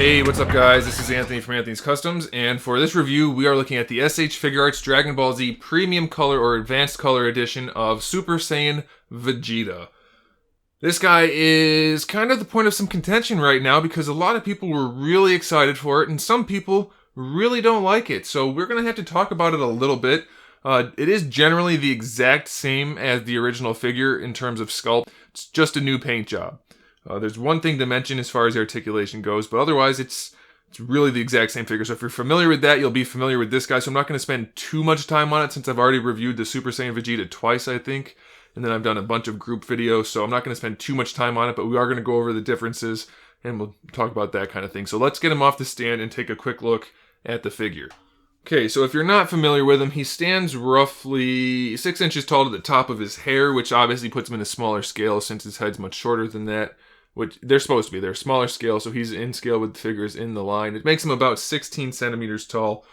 Hey, what's up guys? This is Anthony from Anthony's Customs, and for this review we are looking at the SH Figuarts Dragon Ball Z Premium Color or Advanced Color Edition of Super Saiyan Vegeta. This guy is kind of the point of some contention right now because a lot of people were really excited for it and some people really don't like it. So we're going to have to talk about it a little bit. It is generally the exact same as the original figure in terms of sculpt. It's just a new paint job. There's one thing to mention as far as the articulation goes, but otherwise it's really the exact same figure. So if you're familiar with that, you'll be familiar with this guy. So I'm not going to spend too much time on it since I've already reviewed the Super Saiyan Vegeta twice, I think. And then I've done a bunch of group videos, so I'm not going to spend too much time on it, but we are going to go over the differences and we'll talk about that kind of thing. So let's get him off the stand and take a quick look at the figure. Okay, so if you're not familiar with him, he stands roughly 6 inches tall to the top of his hair, which obviously puts him in a smaller scale since his head's much shorter than that. Which they're supposed to be. They're smaller scale, so he's in scale with the figures in the line. It makes him about 16 centimeters tall.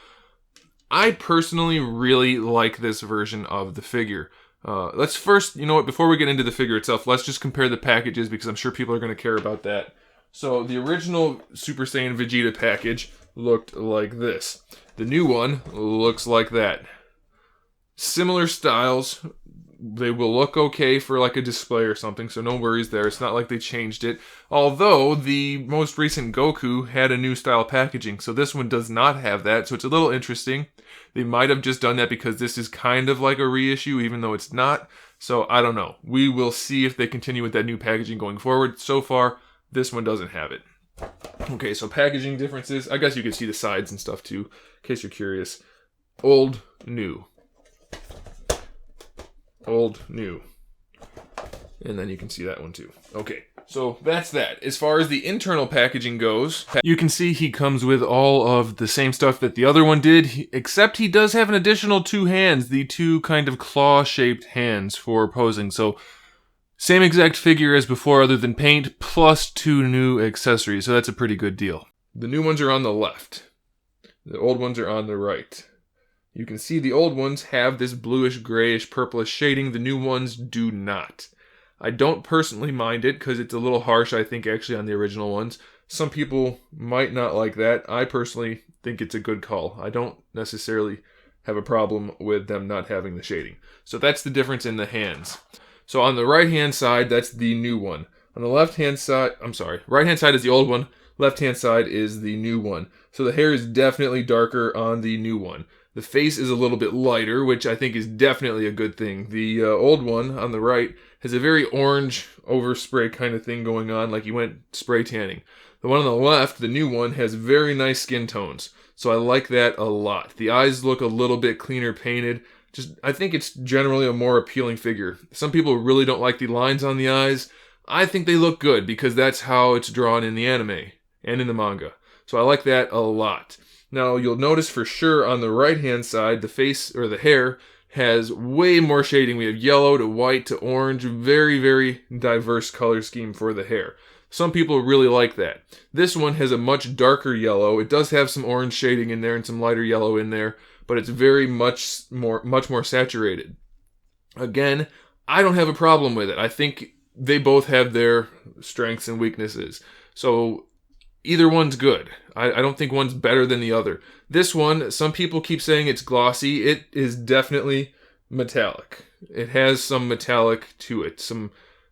I personally really like this version of the figure. Let's first, you know what, before we get into the figure itself, let's just compare the packages because I'm sure people are going to care about that. So the original Super Saiyan Vegeta package looked like this. The new one looks like that. Similar styles. They will look okay for like a display or something, so no worries there. It's not like they changed it. Although the most recent Goku had a new style packaging, so this one does not have that, so it's a little interesting. They might have just done that because this is kind of like a reissue, even though it's not. So I don't know. We will see if they continue with that new packaging going forward. So far, this one doesn't have it. Okay, so packaging differences. I guess you can see the sides and stuff too, in case you're curious. Old, new. Old, new. And then you can see that one too. Okay, so that's that. As far as the internal packaging goes, you can see he comes with all of the same stuff that the other one did, except he does have an additional 2 hands, the 2 kind of claw-shaped hands for posing. So same exact figure as before other than paint, plus 2 new accessories, so that's a pretty good deal. The new ones are on the left. The old ones are on the right. You can see the old ones have this bluish, grayish, purplish shading. The new ones do not. I don't personally mind it because it's a little harsh, I think, actually, on the original ones. Some people might not like that. I personally think it's a good call. I don't necessarily have a problem with them not having the shading. So that's the difference in the hands. So on the right-hand side, that's the new one. On the left-hand side, right-hand side is the old one. Left-hand side is the new one. So the hair is definitely darker on the new one. The face is a little bit lighter, which I think is definitely a good thing. The old one on the right has a very orange overspray kind of thing going on, like he went spray tanning. The one on the left, the new one, has very nice skin tones. So I like that a lot. The eyes look a little bit cleaner painted. I think it's generally a more appealing figure. Some people really don't like the lines on the eyes. I think they look good because that's how it's drawn in the anime and in the manga. So I like that a lot. Now, you'll notice for sure on the right-hand side, the face, or the hair, has way more shading. We have yellow to white to orange. Very, very diverse color scheme for the hair. Some people really like that. This one has a much darker yellow. It does have some orange shading in there and some lighter yellow in there, but it's very much more saturated. Again, I don't have a problem with it. I think they both have their strengths and weaknesses. So either one's good. I don't think one's better than the other. This one, some people keep saying it's glossy. It is definitely metallic. It has some metallic to it. Some,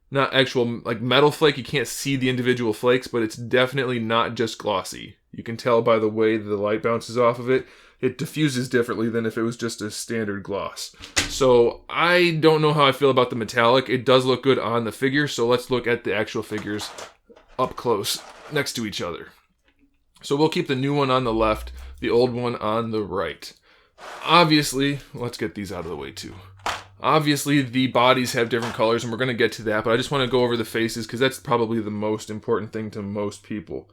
not actual like metal flake. You can't see the individual flakes, but it's definitely not just glossy. You can tell by the way the light bounces off of it. It diffuses differently than if it was just a standard gloss. So I don't know how I feel about the metallic. It does look good on the figure, so let's look at the actual figures up close next to each other. So we'll keep the new one on the left, the old one on the right. Obviously, let's get these out of the way too. Obviously, the bodies have different colors, and we're going to get to that, but I just want to go over the faces because that's probably the most important thing to most people.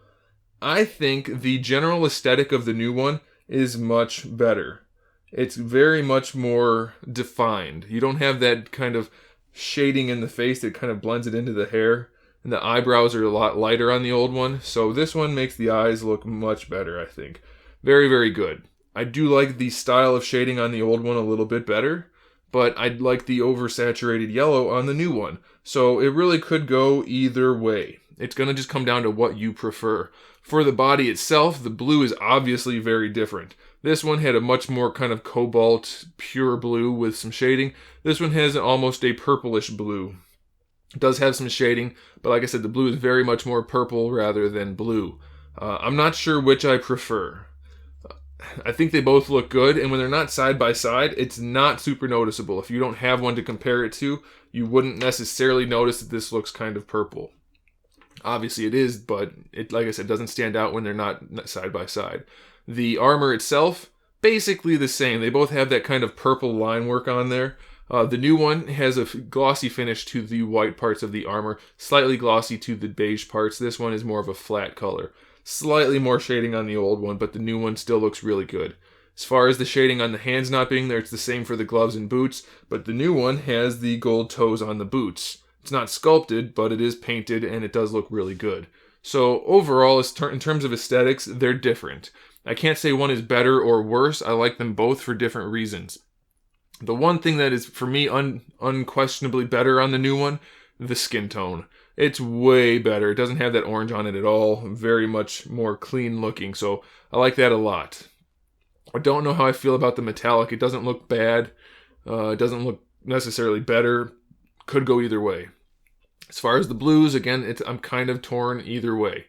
I think the general aesthetic of the new one is much better. It's very much more defined. You don't have that kind of shading in the face that kind of blends it into the hair. And the eyebrows are a lot lighter on the old one. So this one makes the eyes look much better, I think. Very, very good. I do like the style of shading on the old one a little bit better. But I'd like the oversaturated yellow on the new one. So it really could go either way. It's going to just come down to what you prefer. For the body itself, the blue is obviously very different. This one had a much more kind of cobalt, pure blue with some shading. This one has almost a purplish blue. It does have some shading, but like I said, the blue is very much more purple rather than blue. I'm not sure which I prefer. I think they both look good, and when they're not side by side, it's not super noticeable. If you don't have one to compare it to, you wouldn't necessarily notice that this looks kind of purple. Obviously it is, but it, like I said, doesn't stand out when they're not side by side. The armor itself, basically the same. They both have that kind of purple line work on there. The new one has a glossy finish to the white parts of the armor, slightly glossy to the beige parts. This one is more of a flat color. Slightly more shading on the old one, but the new one still looks really good. As far as the shading on the hands not being there, it's the same for the gloves and boots, but the new one has the gold toes on the boots. It's not sculpted, but it is painted, and it does look really good. So overall, in terms of aesthetics, they're different. I can't say one is better or worse. I like them both for different reasons. The one thing that is, for me, unquestionably better on the new one, the skin tone. It's way better. It doesn't have that orange on it at all. Very much more clean looking, so I like that a lot. I don't know how I feel about the metallic. It doesn't look bad. It doesn't look necessarily better. Could go either way. As far as the blues, again, I'm kind of torn either way.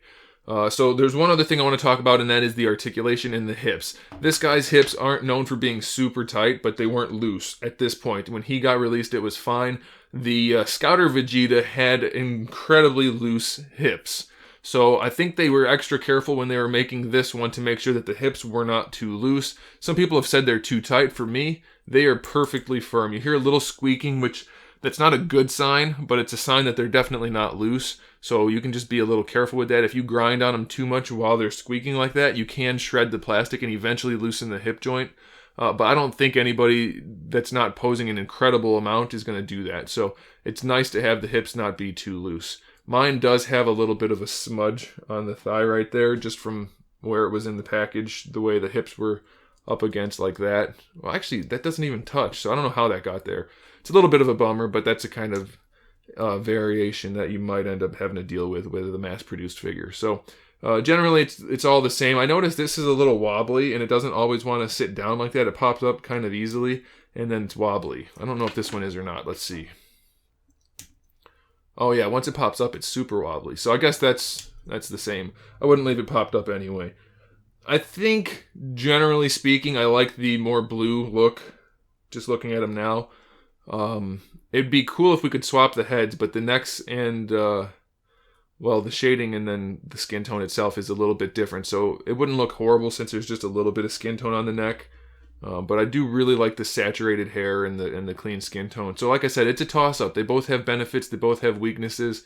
So there's one other thing I want to talk about, and that is the articulation in the hips. This guy's hips aren't known for being super tight, but they weren't loose at this point. When he got released, it was fine. The Scouter Vegeta had incredibly loose hips. So I think they were extra careful when they were making this one to make sure that the hips were not too loose. Some people have said they're too tight. For me, they are perfectly firm. You hear a little squeaking, which that's not a good sign, but it's a sign that they're definitely not loose. So you can just be a little careful with that. If you grind on them too much while they're squeaking like that, you can shred the plastic and eventually loosen the hip joint. But I don't think anybody that's not posing an incredible amount is going to do that. So it's nice to have the hips not be too loose. Mine does have a little bit of a smudge on the thigh right there, just from where it was in the package, the way the hips were up against like that. Well, actually, that doesn't even touch, so I don't know how that got there. It's a little bit of a bummer, but that's a kind of variation that you might end up having to deal with a mass-produced figure. So generally, it's all the same. I noticed this is a little wobbly, and it doesn't always want to sit down like that. It pops up kind of easily, and then it's wobbly. I don't know if this one is or not. Let's see. Oh yeah, once it pops up, it's super wobbly. So I guess that's the same. I wouldn't leave it popped up anyway. I think, generally speaking, I like the more blue look, just looking at them now. It'd be cool if we could swap the heads, but the necks and, well, the shading and then the skin tone itself is a little bit different. So it wouldn't look horrible since there's just a little bit of skin tone on the neck. But I do really like the saturated hair and the clean skin tone. So like I said, it's a toss-up. They both have benefits. They both have weaknesses.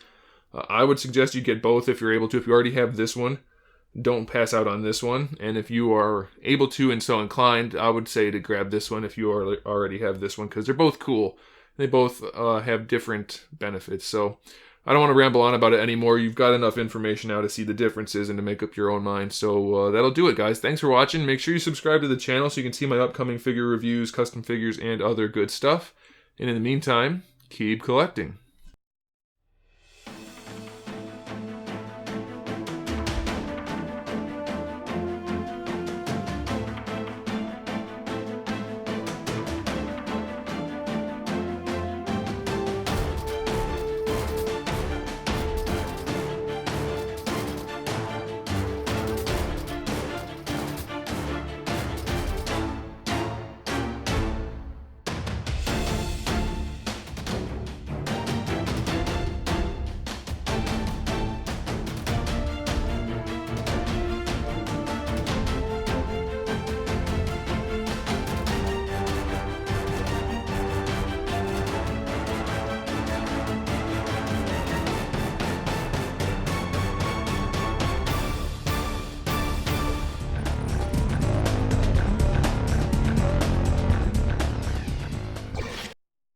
I would suggest you get both if you're able to. If you already have this one, don't pass out on this one. And if you are able to and so inclined, I would say to grab this one if you already have this one, because they're both cool. They both have different benefits. So I don't want to ramble on about it anymore. You've got enough information now to see the differences and to make up your own mind. So that'll do it, guys. Thanks for watching. Make sure you subscribe to the channel so you can see my upcoming figure reviews, custom figures, and other good stuff. And in the meantime, keep collecting.